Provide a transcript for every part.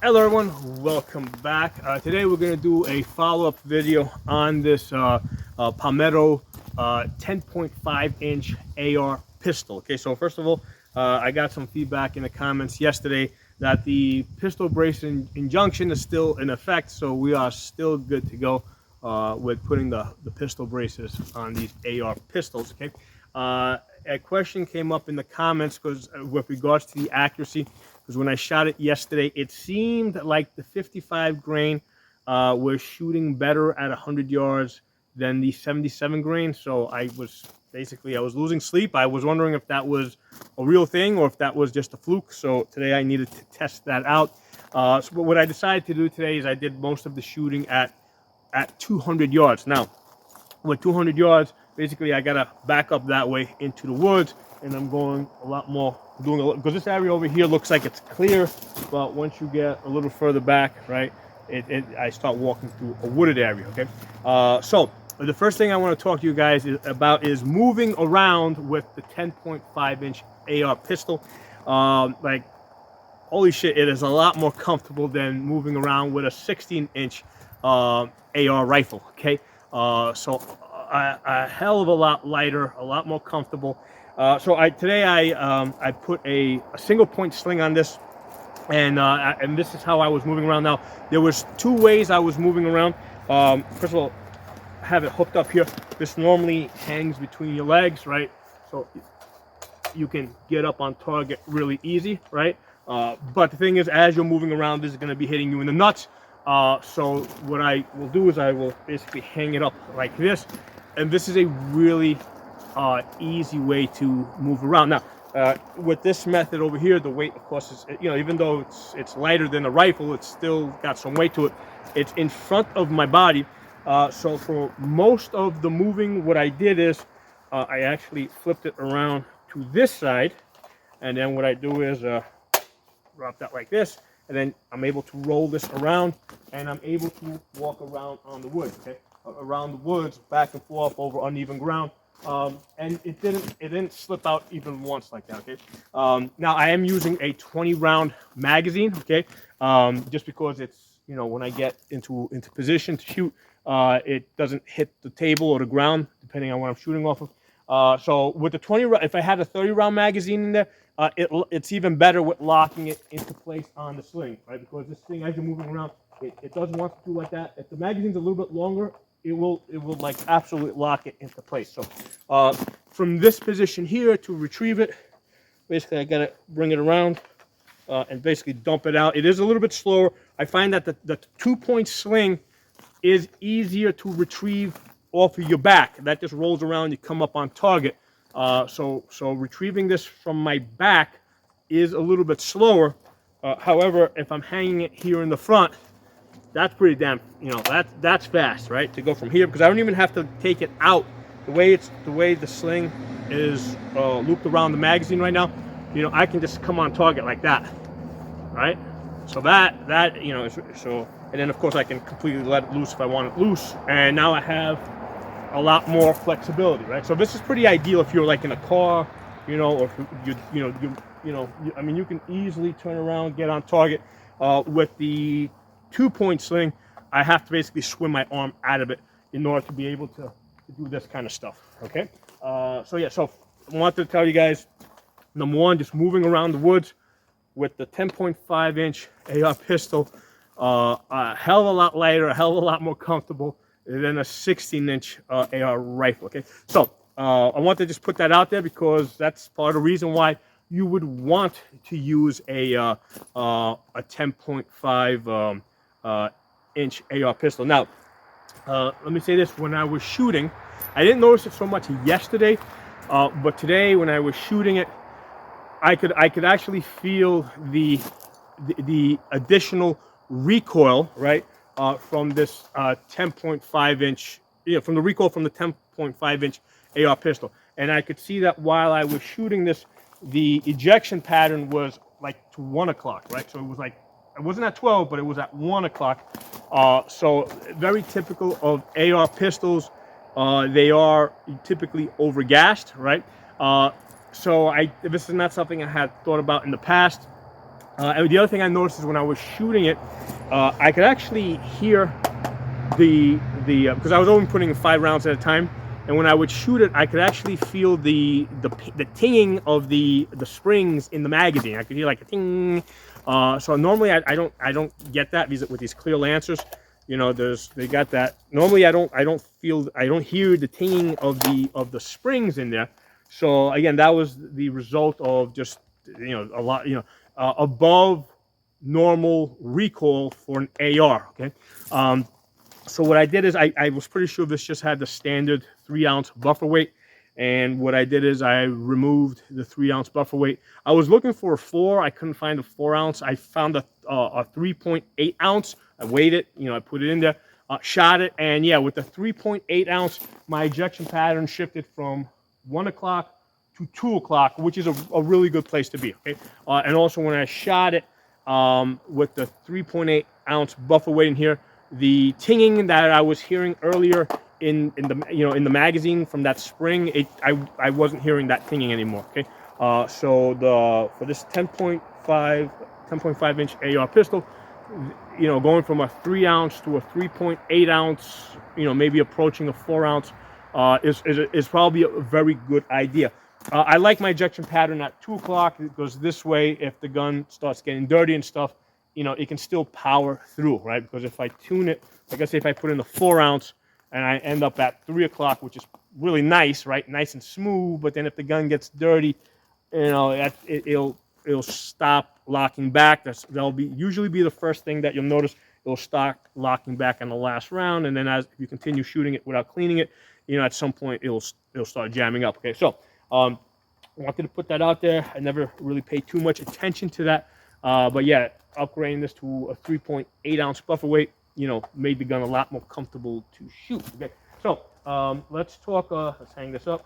Hello everyone, welcome back. Today we're going to do a follow-up video on this Palmetto 10.5 inch AR pistol. Okay, so first of all, I got some feedback in the comments yesterday that the pistol brace injunction is still in effect, so we are still good to go with putting the pistol braces on these AR pistols. Okay, a question came up in the comments because with regards to the accuracy, because when I shot it yesterday, it seemed like the 55 grain was shooting better at 100 yards than the 77 grain. So I was losing sleep. I was wondering if that was a real thing or if that was just a fluke. So today I needed to test that out. So what I decided to do today is I did most of the shooting at 200 yards. Now, with 200 yards, basically I gotta back up that way into the woods, and I'm going a lot more, doing a lot, because this area over here looks like it's clear, but once you get a little further back, right, I start walking through a wooded area. Okay, so the first thing I want to talk to you guys about is moving around with the 10.5 inch AR pistol. Like, holy shit, it is a lot more comfortable than moving around with a 16 inch AR rifle. Okay, so a hell of a lot lighter, a lot more comfortable. So today I put a single point sling on this, and this is how I was moving around. Now there was two ways I was moving around. First of all, I have it hooked up here. This normally hangs between your legs, right? So you can get up on target really easy, right? But the thing is, as you're moving around, this is going to be hitting you in the nuts. So what I will do is I will basically hang it up like this, and this is a really easy way to move around. Now, with this method over here, the weight, of course, is, even though it's lighter than a rifle, it's still got some weight to it. It's in front of my body. So for most of the moving, what I did is I actually flipped it around to this side, and then what I do is drop that like this, and then I'm able to roll this around, and I'm able to walk around on the woods. Okay, around the woods, back and forth over uneven ground, and it didn't slip out even once like that. Okay, now I am using a 20 round magazine. Okay, just because it's, when I get into position to shoot, it doesn't hit the table or the ground depending on what I'm shooting off of. So with the 20, if I had a 30 round magazine in there, it's even better with locking it into place on the sling, right? Because this thing, as you're moving around, it doesn't want to do like that. If the magazine's a little bit longer, it will like absolutely lock it into place. So from this position here to retrieve it, basically I gotta bring it around and basically dump it out. It is a little bit slower. I find that the 2-point sling is easier to retrieve off of your back. That just rolls around, you come up on target. So retrieving this from my back is a little bit slower. However, if I'm hanging it here in the front, that's pretty damn, that's fast, right? To go from here, because I don't even have to take it out. The way the sling is looped around the magazine right now, I can just come on target like that, right? So that so, and then of course I can completely let it loose if I want it loose, and now I have a lot more flexibility, right? So this is pretty ideal if you're like in a car, or if I mean, you can easily turn around, get on target. With the 2-point sling, I have to basically swim my arm out of it in order to be able to do this kind of stuff. Okay. So yeah, so I wanted to tell you guys, number one, just moving around the woods with the 10.5 inch AR pistol, a hell of a lot lighter, a hell of a lot more comfortable than a 16-inch AR rifle. Okay, so I want to just put that out there because that's part of the reason why you would want to use a 10.5 inch AR pistol. Now, let me say this: when I was shooting, I didn't notice it so much yesterday, but today when I was shooting it, I could actually feel the additional recoil, right, from this 10.5 inch, from the recoil from the 10.5 inch AR pistol. And I could see that while I was shooting this, the ejection pattern was like to 1 o'clock, right? So it was like, it wasn't at 12, but it was at 1 o'clock. So very typical of AR pistols. They are typically overgassed, right? So this is not something I had thought about in the past. And the other thing I noticed is when I was shooting it, I could actually hear the because I was only putting 5 rounds at a time, and when I would shoot it, I could actually feel the tinging of the springs in the magazine. I could hear like a ting. So normally I don't get that with these clear Lancers. You know, they got that. Normally I don't hear the tinging of the springs in there. So again, that was the result of just a lot above normal recoil for an AR. Okay. So what I did is I was pretty sure this just had the standard 3-ounce buffer weight. And what I did is I removed the 3-ounce buffer weight. I was looking for a 4. I couldn't find a 4-ounce. I found a 3.8 ounce. I weighed it. I put it in there, shot it. And yeah, with the 3.8 ounce, my ejection pattern shifted from 1 o'clock to 2 o'clock, which is a really good place to be. Okay. And also when I shot it with the 3.8 ounce buffer weight in here, the tinging that I was hearing earlier in the magazine from that spring, I wasn't hearing that tinging anymore. Okay, so for this 10.5 inch AR pistol, going from a 3-ounce to a 3.8 ounce, maybe approaching a 4-ounce, is probably a very good idea. I like my ejection pattern at 2 o'clock because this way, if the gun starts getting dirty and stuff, it can still power through, right? Because if I tune it, like I say, if I put in the 4-ounce and I end up at 3 o'clock, which is really nice, right? Nice and smooth. But then if the gun gets dirty, it'll stop locking back. That'll usually be the first thing that you'll notice. It'll start locking back in the last round, and then as you continue shooting it without cleaning it, at some point it'll start jamming up. Okay, so I wanted to put that out there. I never really paid too much attention to that, but yeah, upgrading this to a 3.8 ounce buffer weight, made the gun a lot more comfortable to shoot. Okay, so let's talk. Let's hang this up.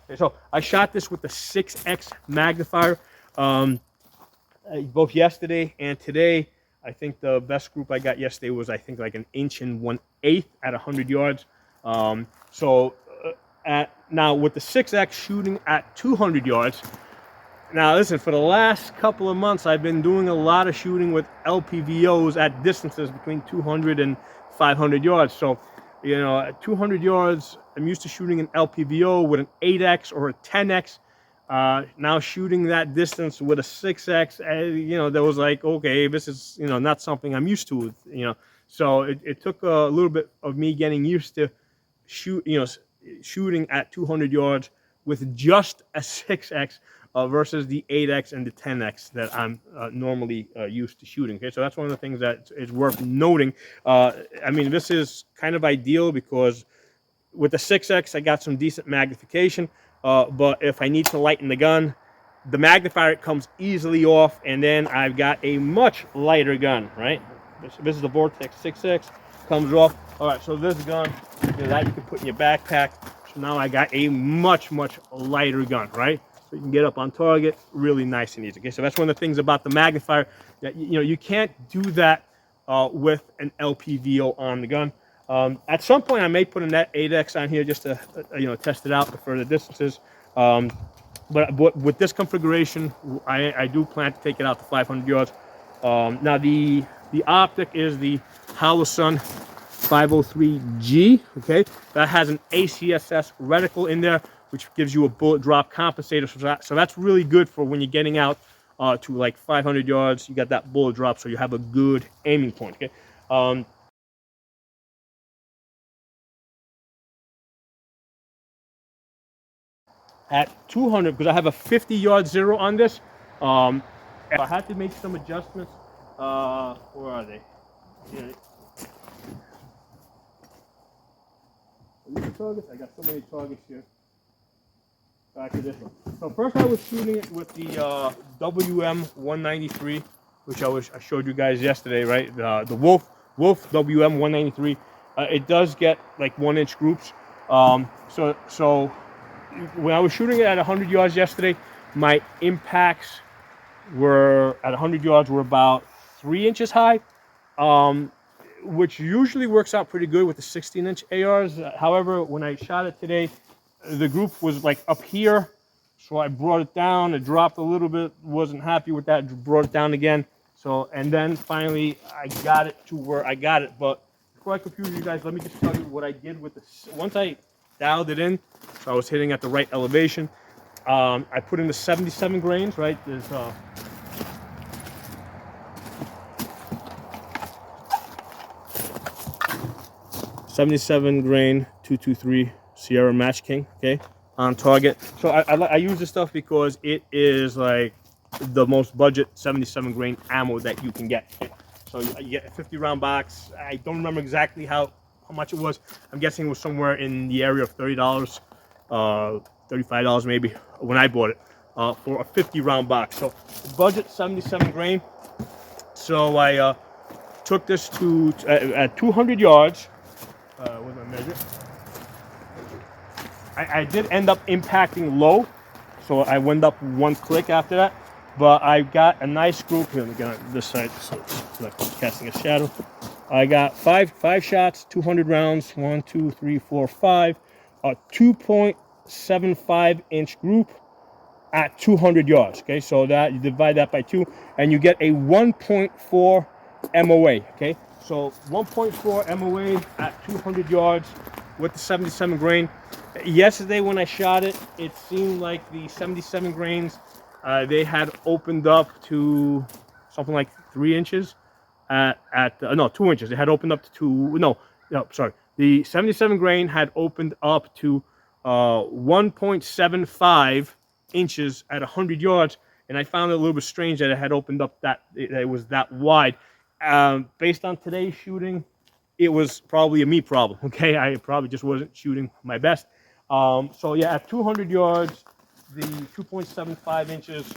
Okay, so I shot this with the 6x magnifier, both yesterday and today. I think the best group I got yesterday was like an 1 1/8 at 100 yards. Now with the 6x shooting at 200 yards. Now listen, for the last couple of months, I've been doing a lot of shooting with LPVOs at distances between 200 and 500 yards. So, at 200 yards, I'm used to shooting an LPVO with an 8x or a 10x. Now shooting that distance with a 6x, that was like, okay, this is, not something I'm used to, So it took a little bit of me getting used to shooting at 200 yards with just a 6x. Versus the 8x and the 10x that I'm normally used to shooting. Okay, so that's one of the things that is worth noting. I mean, this is kind of ideal because with the 6x, I got some decent magnification. But if I need to lighten the gun, the magnifier comes easily off, and then I've got a much lighter gun. Right? This is the Vortex 6x. Comes off. All right, so this gun, that you can put in your backpack. So now I got a much lighter gun. Right? So you can get up on target really nice and easy. Okay, so that's one of the things about the magnifier. That, you can't do that with an LPVO on the gun. At some point, I may put a net 8x on here just to test it out for further distances. But with this configuration, I do plan to take it out to 500 yards. Now the optic is the Holosun 503G. Okay, that has an ACSS reticle in there, which gives you a bullet drop compensator. So that's really good for when you're getting out to like 500 yards. You got that bullet drop, so you have a good aiming point. Okay. At 200, because I have a 50-yard zero on this, if I had to make some adjustments, where are they? Yeah. These targets? I got so many targets here. Back to this one. So first I was shooting it with the WM-193, which I showed you guys yesterday, right? The Wolf WM-193. It does get like 1-inch groups. So when I was shooting it at 100 yards yesterday, my impacts were at 100 yards were about 3 inches high, which usually works out pretty good with the 16-inch ARs. However, when I shot it today, the group was like up here, So I brought it down. It dropped a little bit. Wasn't happy with that. Brought it down again. So, and then finally I got it to where I got it. But before I confuse you guys, let me just tell you what I did with this. Once I dialed it in, so I was hitting at the right elevation. I put in the 77 grains, right? There's 77 grain 223 Sierra Match King, okay, on target. So I use this stuff because it is like the most budget 77 grain ammo that you can get. Okay? So you get a 50 round box. I don't remember exactly how much it was. I'm guessing it was somewhere in the area of $30, $35 maybe when I bought it for a 50 round box. So budget 77 grain. So I took this to at 200 yards. With my measure, I did end up impacting low, so I went up one click after that. But I got a nice group here. Again, on this side, so it's like casting a shadow. I got five shots, 200 rounds. 1, 2, 3, 4, 5. A 2.75 inch group at 200 yards. Okay, so that you divide that by 2, and you get a 1.4 MOA. Okay. So 1.4 MOA at 200 yards with the 77 grain. Yesterday when I shot it, it seemed like the 77 grains, they had opened up to something like 3 inches no, 2 inches. It had opened up to 2, no, sorry. The 77 grain had opened up to 1.75 inches at 100 yards. And I found it a little bit strange that it had opened up that it was that wide. Based on today's shooting, it was probably a me problem. Okay, I probably just wasn't shooting my best. So yeah, at 200 yards, the 2.75 inches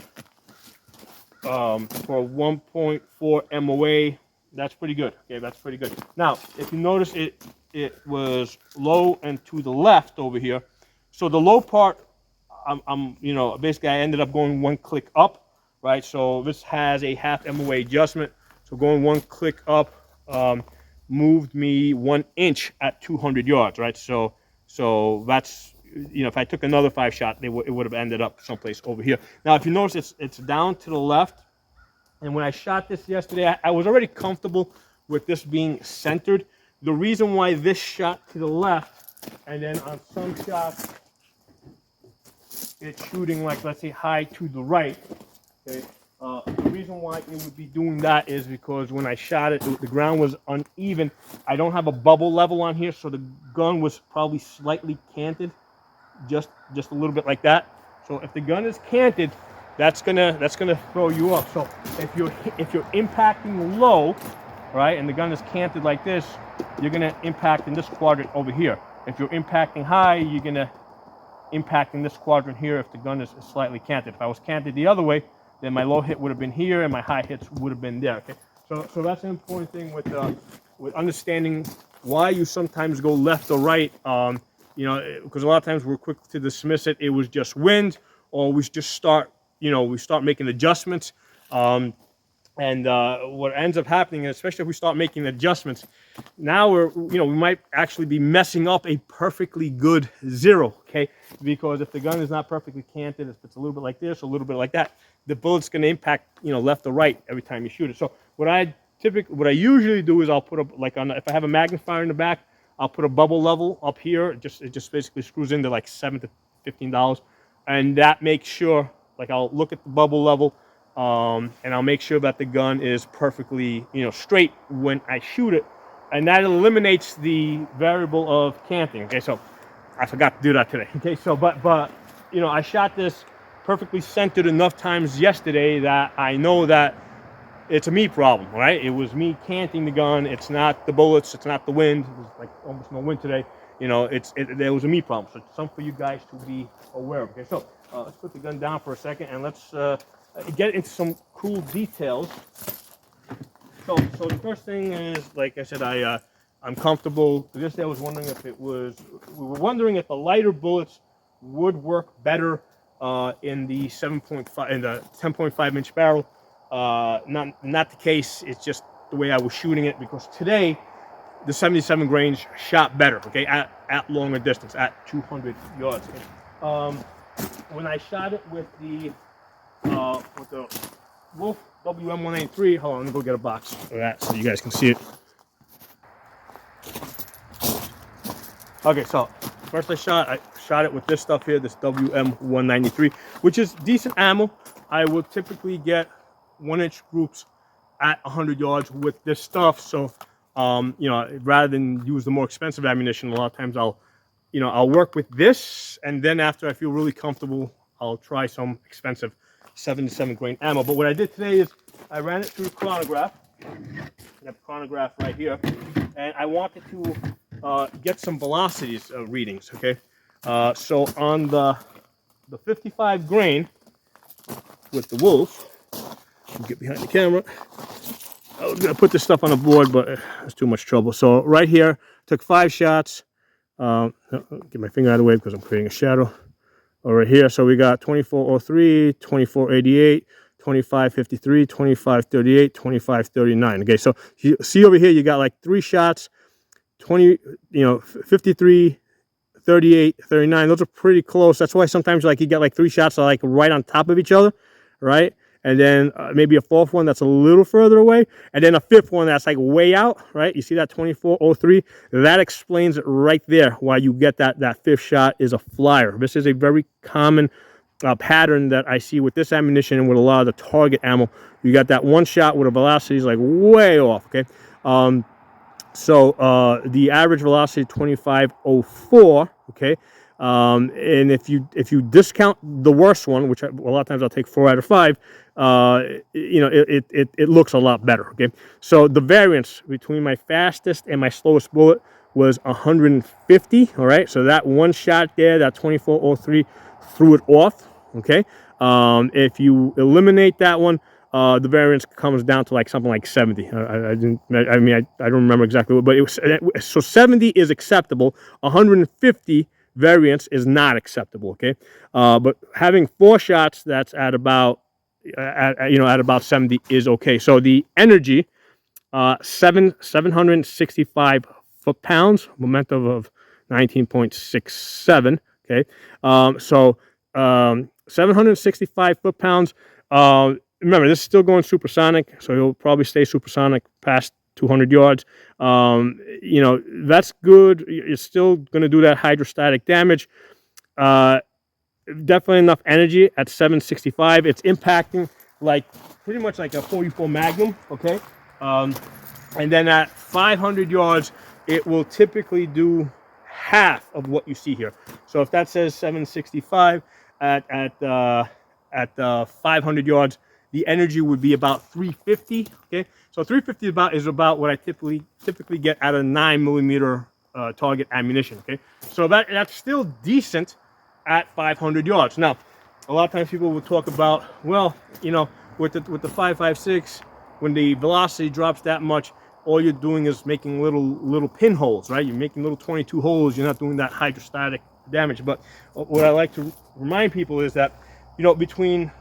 for 1.4 MOA, that's pretty good. Okay, that's pretty good. Now, if you notice, it was low and to the left over here. So the low part, basically I ended up going one click up, right? So this has a half MOA adjustment. So going one click up moved me 1 inch at 200 yards, right? So that's, if I took another 5 shot, it would have ended up someplace over here. Now, if you notice, it's down to the left. And when I shot this yesterday, I was already comfortable with this being centered. The reason why this shot to the left, and then on some shots, it's shooting like, let's say, high to the right, okay? The reason why it would be doing that is because when I shot it, the ground was uneven. I don't have a bubble level on here, so the gun was probably slightly canted, just a little bit like that. So if the gun is canted, that's gonna throw you up. So if you're impacting low, right, and the gun is canted like this, you're gonna impact in this quadrant over here. If you're impacting high, you're gonna impact in this quadrant here if the gun is slightly canted. If I was canted the other way, then my low hit would have been here and my high hits would have been there. Okay, so that's an important thing with understanding why you sometimes go left or right. Because a lot of times we're quick to dismiss it. It was just wind, or we just start making adjustments. What ends up happening, especially if we start making adjustments, now we might actually be messing up a perfectly good zero, okay? Because if the gun is not perfectly canted, if it's a little bit like this, a little bit like that, the bullet's going to impact, left or right every time you shoot it. So what I usually do is I'll put if I have a magnifier in the back, I'll put a bubble level up here. It just basically screws into like $7 to $15, and that makes sure, I'll look at the bubble level. And I'll make sure that the gun is perfectly, straight when I shoot it, and that eliminates the variable of canting. Okay, so I forgot to do that today. Okay, so but I shot this perfectly centered enough times yesterday that I know that it's a me problem, right? It was me canting the gun. It's not the bullets. It's not the wind. There's like almost no wind today. There was a me problem. So it's something for you guys to be aware of. Okay, so let's put the gun down for a second and let's get into some cool details. So the first thing is, like I said, I'm comfortable. This day I was wondering we were wondering if the lighter bullets would work better in the 10.5 inch barrel. Not the case. It's just the way I was shooting it, because today the 77 grains shot better. Okay, at longer distance, at 200 yards. Okay? when I shot it with the Wolf WM193, hold on, let me go get a box of that so you guys can see it. Okay, so first I shot it with this stuff here, this WM193, which is decent ammo. I will typically get 1-inch groups at 100 yards with this stuff. So, you know, rather than use the more expensive ammunition, a lot of times I'll work with this, and then after I feel really comfortable, I'll try some expensive 77 grain ammo. But what I did today is I ran it through the chronograph. I have a chronograph right here, and I wanted to get some velocities readings. Okay, so on the 55 grain with the Wolf, I'll get behind the camera. I was gonna put this stuff on the board, but it's too much trouble. So right here, took 5 shots. Get my finger out of the way because I'm creating a shadow over here. So we got 2403, 2488, 2553, 2538, 2539. Okay, so you see over here, you got like 3 shots, 53, 38, 39. Those are pretty close. That's why sometimes like you get like 3 shots that are like right on top of each other, right? And then maybe a 4th one that's a little further away, and then a 5th one that's like way out, right? You see that 2403? That explains it right there why you get that 5th shot is a flyer. This is a very common pattern that I see with this ammunition and with a lot of the target ammo. You got that 1 shot with a velocity is like way off, okay? So the average velocity 2504, okay? And if you discount the worst one, which a lot of times I'll take 4 out of 5, you know, it looks a lot better. Okay, so the variance between my fastest and my slowest bullet was 150. All right, so that 1 shot there, that 2403, threw it off. Okay, if you eliminate that one, the variance comes down to like something like 70. I don't remember exactly, but it was, so 70 is acceptable. 150 variance is not acceptable. Okay, but having 4 shots that's at about at about 70 is okay. So the energy, 765 foot-pounds, momentum of 19.67. Okay, so 765 foot-pounds. Remember, this is still going supersonic, so you'll probably stay supersonic past 200 yards. You know, that's good. You're still going to do that hydrostatic damage. Definitely enough energy at 765. It's impacting like pretty much like a 44 Magnum, okay? And then at 500 yards, it will typically do half of what you see here. So if that says 765 at 500 yards, the energy would be about 350. Okay, so 350 is about what I typically get out of 9mm target ammunition. Okay, so that's still decent at 500 yards. Now, a lot of times people will talk about, well, you know, with the 5.56, when the velocity drops that much, all you're doing is making little pinholes, right? You're making little 22 holes. You're not doing that hydrostatic damage. But what I like to remind people is that, you know, between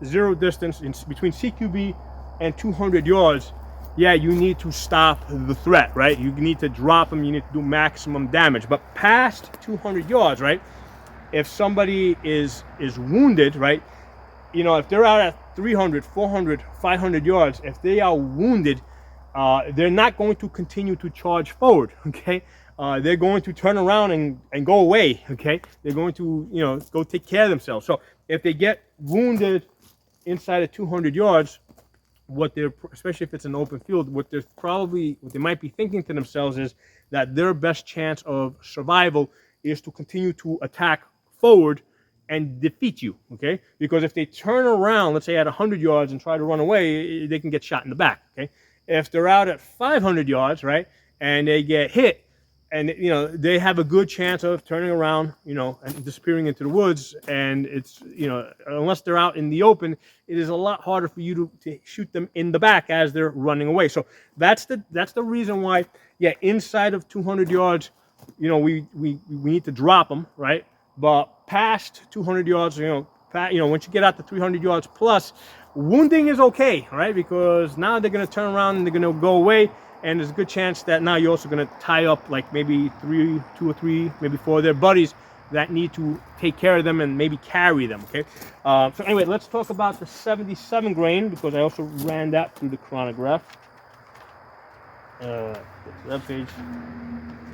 zero distance, between CQB and 200 yards, yeah, you need to stop the threat, right? You need to drop them. You need to do maximum damage. But past 200 yards, right? If somebody is wounded, right? You know, if they're out at 300, 400, 500 yards, if they are wounded, they're not going to continue to charge forward, okay? They're going to turn around and go away, okay? They're going to, you know, go take care of themselves. So if they get wounded inside of 200 yards, especially if it's an open field, what they might be thinking to themselves is that their best chance of survival is to continue to attack forward and defeat you, okay? Because if they turn around, let's say at 100 yards and try to run away, they can get shot in the back, okay? If they're out at 500 yards, right, and they get hit, and, you know, they have a good chance of turning around, you know, and disappearing into the woods. And it's, you know, unless they're out in the open, it is a lot harder for you to shoot them in the back as they're running away. So that's the reason why, yeah, inside of 200 yards, you know, we need to drop them, right? But past 200 yards, you know, once you get out to 300 yards plus, wounding is okay, right? Because now they're going to turn around and they're going to go away. And there's a good chance that now you're also going to tie up like maybe 2 or 3, maybe 4 of their buddies that need to take care of them and maybe carry them. Okay. So anyway, let's talk about the 77 grain, because I also ran that through the chronograph. That page.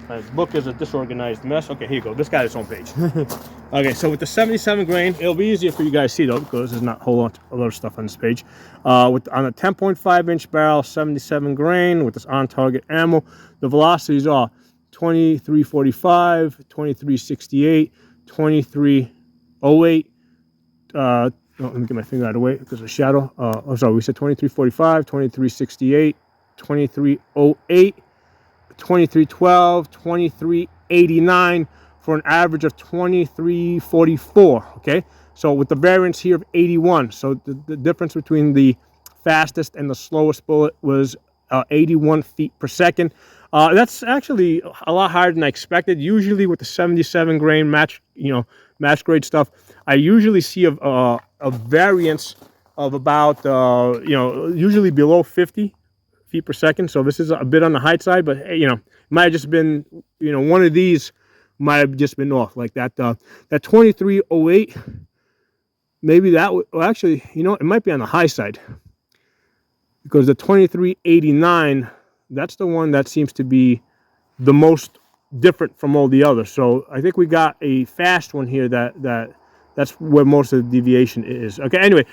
My book is a disorganized mess. Okay, here you go. This got its own page. Okay, so with the 77 grain, it'll be easier for you guys to see though, because there's not a whole lot of stuff on this page. On a 10.5 inch barrel, 77 grain with this on target ammo, the velocities are 2345, 2368, 2308. Let me get my finger out of the way because of the shadow. Oh, sorry, we said 2345, 2368, 2308. 2312, 2389 for an average of 2344. Okay, so with the variance here of 81, so the difference between the fastest and the slowest bullet was 81 feet per second. That's actually a lot higher than I expected. Usually with the 77 grain match grade stuff, I usually see a variance of about usually below 50 feet per second. So this is a bit on the high side, but hey, it might have just been, one of these might have just been off like that. That 2308, maybe that would, well, actually, it might be on the high side, because the 2389, that's the one that seems to be the most different from all the others. So I think we got a fast one here that's where most of the deviation is. Okay, anyway,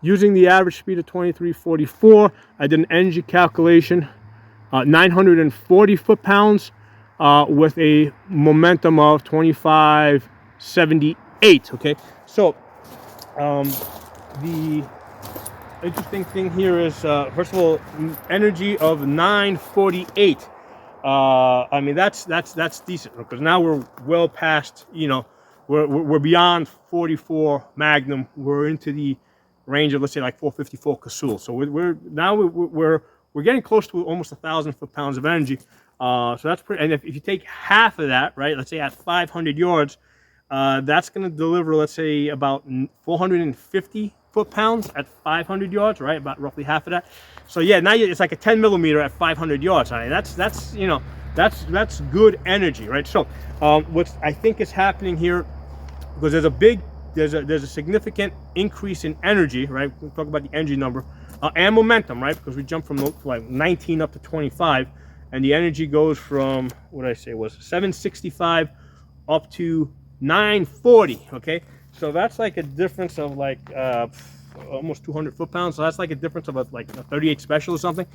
using the average speed of 2344, I did an energy calculation, 940 foot-pounds with a momentum of 2578, okay? So, the interesting thing here is, first of all, energy of 948. I mean, that's decent, because now we're well past, we're beyond 44 Magnum. We're into the range of, let's say, like 454 Casull. So we're getting close to almost 1,000 foot-pounds of energy. So that's pretty. And if you take half of that, right, let's say at 500 yards, that's going to deliver, let's say, about 450 foot-pounds at 500 yards, right? About roughly half of that. So yeah, now it's like a 10 millimeter at 500 yards. I mean, that's good energy, right? So what I think is happening here, because there's a significant increase in energy, right? We'll talk about the energy number and momentum, right? Because we jumped from like 19 up to 25, and the energy goes from, what did I say, was 765 up to 940. Okay, so that's like a difference of like almost 200 foot-pounds. So that's like a difference of like a 38 special or something.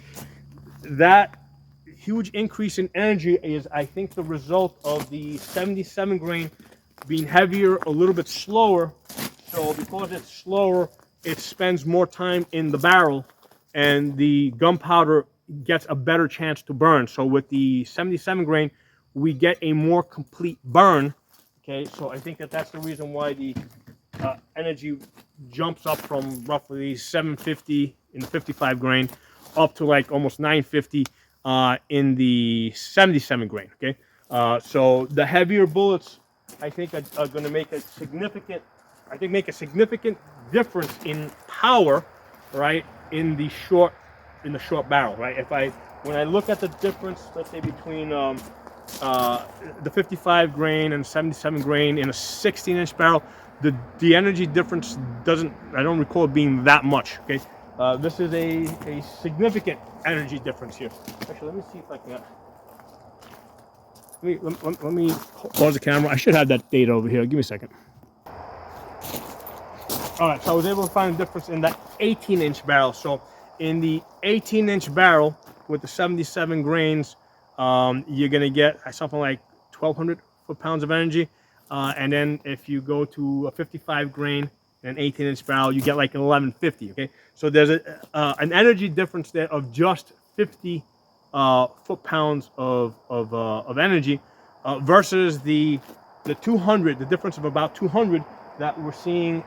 That huge increase in energy is, I think, the result of the 77 grain being heavier, a little bit slower. So because it's slower, it spends more time in the barrel, and the gunpowder gets a better chance to burn. So with the 77 grain, we get a more complete burn. Okay, so I think that's the reason why the energy jumps up from roughly 750 in the 55 grain up to like almost 950 in the 77 grain. Okay, so the heavier bullets, I think, are going to make a significant difference in power, right, in the short barrel, right? When I look at the difference, let's say between the 55 grain and 77 grain in a 16-inch barrel, the energy difference I don't recall it being that much. Okay, this is a significant energy difference here. Actually, let me see if I can. Let me pause the camera. I should have that data over here. Give me a second. All right, so I was able to find a difference in that 18-inch barrel. So in the 18-inch barrel with the 77 grains, you're going to get something like 1,200 foot-pounds of energy. And then if you go to a 55 grain and an 18-inch barrel, you get like an 1150. Okay, so there's an energy difference there of just 50 foot-pounds of energy versus the 200, the difference of about 200 that we're seeing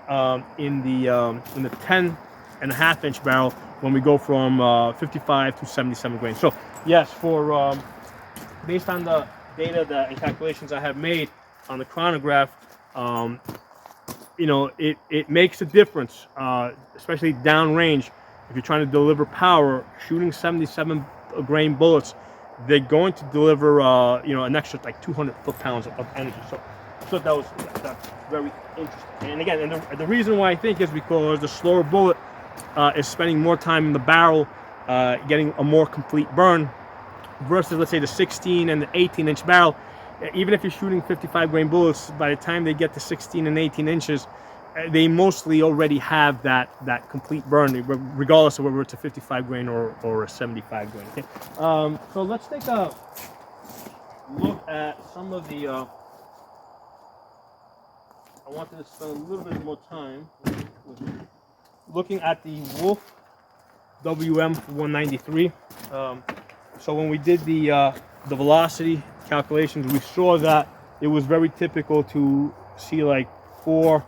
in the 10.5-inch barrel when we go from 55 to 77 grain. So yes, based on the data and calculations I have made on the chronograph, it makes a difference, especially downrange. If you're trying to deliver power, shooting 77 grain bullets, they're going to deliver an extra like 200 foot-pounds of energy. So thought that's very interesting. And again, and the reason why I think is because the slower bullet is spending more time in the barrel, getting a more complete burn, versus, let's say, the 16 and the 18-inch barrel. Even if you're shooting 55 grain bullets, by the time they get to 16 and 18 inches, they mostly already have that complete burn, regardless of whether it's a 55 grain or a 75 grain. Okay? So let's take a look at some of the. I wanted to spend a little bit more time looking at the Wolf WM 193. So when we did the velocity calculations, we saw that it was very typical to see like 4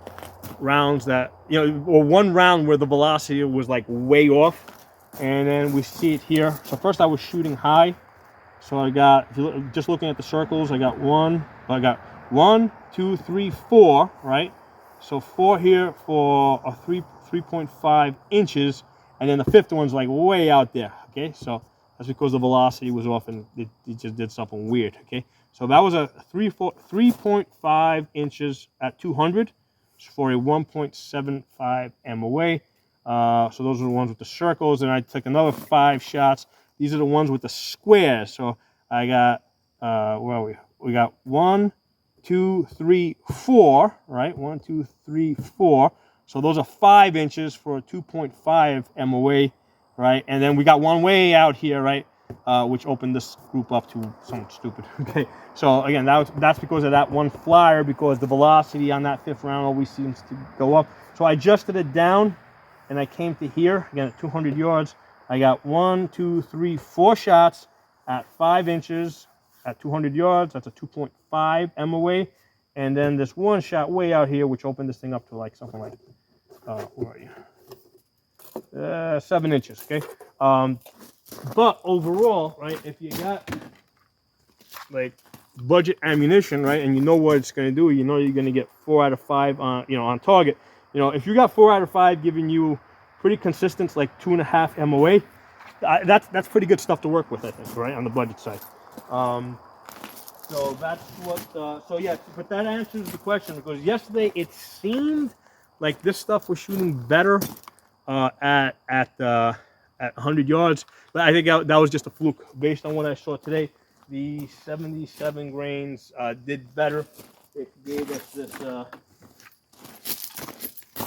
rounds that, you know, or 1 round where the velocity was like way off, and then we see it here. So first I was shooting high, so I got, if you look, just looking at the circles, I got 1, 2, 3, 4, right? So 4 here for a 3.5 inches, and then the 5th one's like way out there. Okay, so that's because the velocity was off and it just did something weird. Okay, so that was a 3.5 inches at 200 for a 1.75 MOA. So those are the ones with the circles, and I took another 5 shots. These are the ones with the squares. So I got where are we? We got 1, 2, 3, 4. Right, 1, 2, 3, 4. So those are 5 inches for a 2.5 MOA. Right, and then we got one way out here, right, which opened this group up to something stupid. Okay, so again, that's because of that one flyer, because the velocity on that 5th round always seems to go up. So I adjusted it down, and I came to here again at 200 yards. I got 1, 2, 3, 4 shots at 5 inches at 200 yards. That's a 2.5 MOA, and then this one shot way out here, which opened this thing up to like something like where are you? 7 inches, okay? But overall, right, if you got like budget ammunition, right, and you know what it's going to do, you know you're going to get 4 out of 5 on, you know, on target. You know, if you got 4 out of 5 giving you pretty consistent, like 2.5 MOA, that's pretty good stuff to work with, I think, right, on the budget side. So that's what. So yeah, but that answers the question, because yesterday it seemed like this stuff was shooting better at 100 yards, but I think that was just a fluke based on what I saw today. The 77 grains did better. It gave us this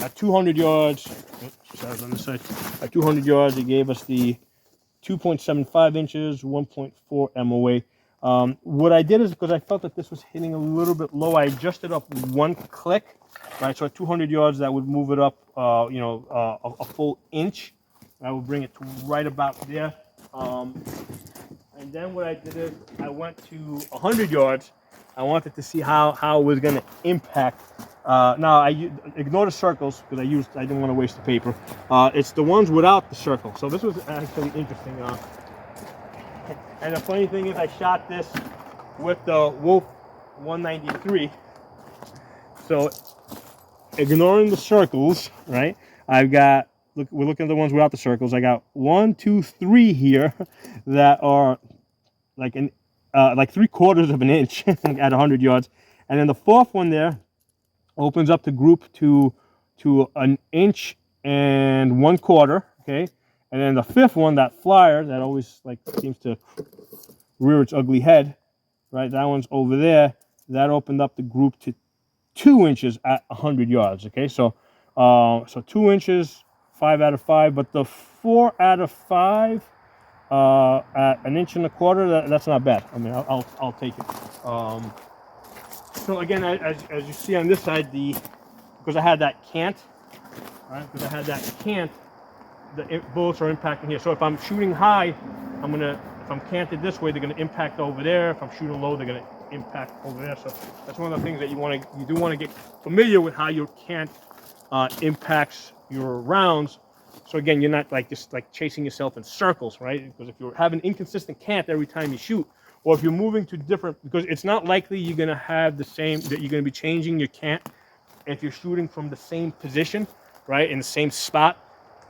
at 200 yards. Oops, sorry, on the side. At 200 yards, it gave us the 2.75 inches, 1.4 MOA. What I did is, because I felt that this was hitting a little bit low, I adjusted up 1 click. Right, so at 200 yards, that would move it up, you know, a full inch. I would bring it to right about there. And then what I did is I went to 100 yards. I wanted to see how it was going to impact. Now I ignore the circles because I didn't want to waste the paper. It's the ones without the circle. So this was actually interesting. And the funny thing is, I shot this with the Wolf 193. So ignoring the circles, right? I've got, look, we're looking at the ones without the circles. I got 1, 2, 3 here that are like like 3/4 of an inch at 100 yards, and then the 4th one there opens up the group to 1 inch and 1/4. Okay, and then the 5th one, that flyer that always like seems to rear its ugly head, right? That one's over there. That opened up the group to 2 inches at 100 yards. Okay, so 2 inches, 5 out of 5, but the 4 out of 5 at 1 1/4 inches, that's not bad. I mean, I'll take it. So again, as you see on this side, because I had that cant, right? Because I had that cant, the bullets are impacting here. So if I'm shooting high, if I'm canted this way, they're gonna impact over there. If I'm shooting low, they're gonna impact over there. So that's one of the things that you do want to get familiar with, how your cant impacts your rounds. So again, you're not just chasing yourself in circles, right? Because if you're having inconsistent cant every time you shoot, or if you're moving to different, because it's not likely you're gonna have the same, that you're gonna be changing your cant if you're shooting from the same position, right, in the same spot.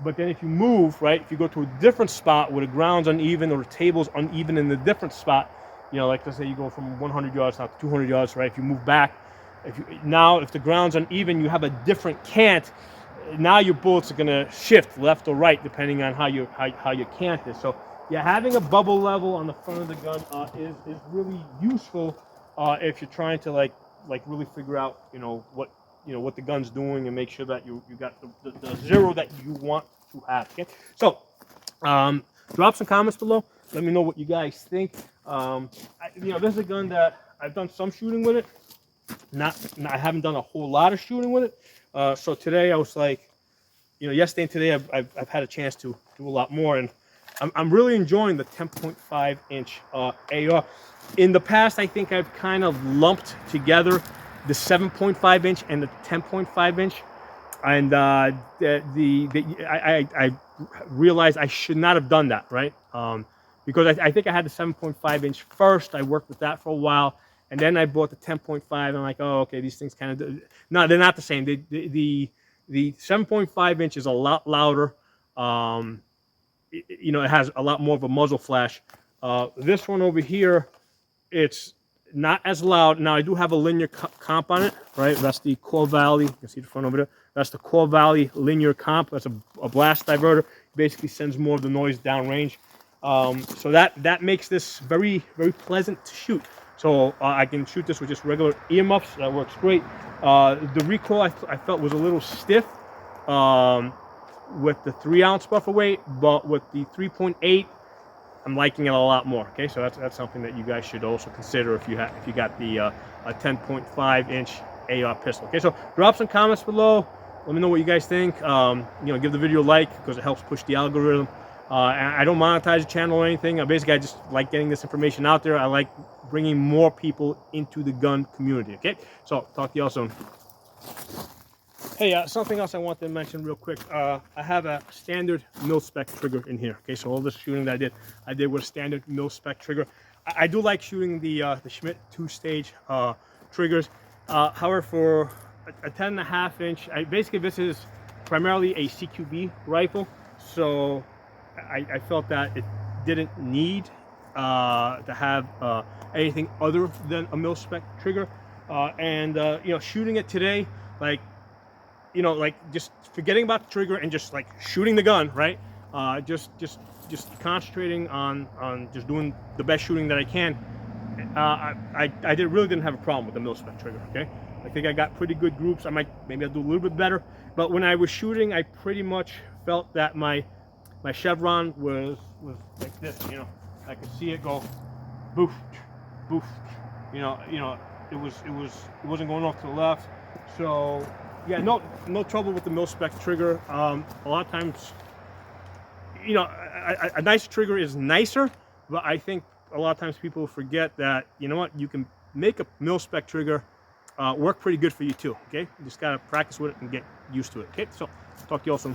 But then if you move, right, if you go to a different spot where the ground's uneven or the table's uneven in a different spot, you know, like let's say you go from 100 yards now to 200 yards, right? If you move back, if the ground's uneven, you have a different cant. Now your bullets are gonna shift left or right depending on how your cant is. So yeah, having a bubble level on the front of the gun is really useful if you're trying to like really figure out what the gun's doing and make sure that you got the zero that you want to have. Okay, so drop some comments below. Let me know what you guys think. This is a gun that I've done some shooting with it. I haven't done a whole lot of shooting with it. So today I was like, yesterday and today I've had a chance to do a lot more, and I'm really enjoying the 10.5 inch AR. In the past, I think I've kind of lumped together the 7.5 inch and the 10.5 inch, and I realized I should not have done that, right? Because I think I had the 7.5 inch first. I worked with that for a while, and then I bought the 10.5. And I'm like, oh, okay, these things kind of no, they're not the same. The 7.5 inch is a lot louder. It has a lot more of a muzzle flash. This one over here, it's not as loud. Now I do have a linear comp on it, right? That's the Core Valley. You can see the front over there. That's the Core Valley linear comp. That's a blast diverter. It basically sends more of the noise downrange. So that makes this very, very pleasant to shoot. So I can shoot this with just regular earmuffs. That works great. The recoil I felt was a little stiff with the 3-ounce buffer weight, but with the 3.8, I'm liking it a lot more. Okay, so that's something that you guys should also consider if you got the a 10.5 inch AR pistol. Okay, so drop some comments below. Let me know what you guys think. Give the video a like because it helps push the algorithm. I don't monetize the channel or anything. Basically, I just like getting this information out there. I like bringing more people into the gun community. Okay, so talk to y'all soon. Hey, something else I want to mention real quick. I have a standard mil-spec trigger in here. Okay, so all this shooting that I did with a standard mil-spec trigger. I do like shooting the Schmidt 2-stage triggers. However, for a 10.5 inch, basically this is primarily a CQB rifle, so I felt that it didn't need to have anything other than a mil-spec trigger. Shooting it today, like just forgetting about the trigger and just like shooting the gun, right? Just concentrating on just doing the best shooting that I can. I really didn't have a problem with the mil-spec trigger. Okay, I think I got pretty good groups. Maybe I'll do a little bit better. But when I was shooting, I pretty much felt that my chevron was like this. I could see it go, boof, boof. It wasn't going off to the left. So yeah, no trouble with the mil-spec trigger. A lot of times, a nice trigger is nicer, but I think a lot of times people forget that, you can make a mil-spec trigger work pretty good for you too. Okay, you just gotta practice with it and get used to it. Okay, so talk to you all soon.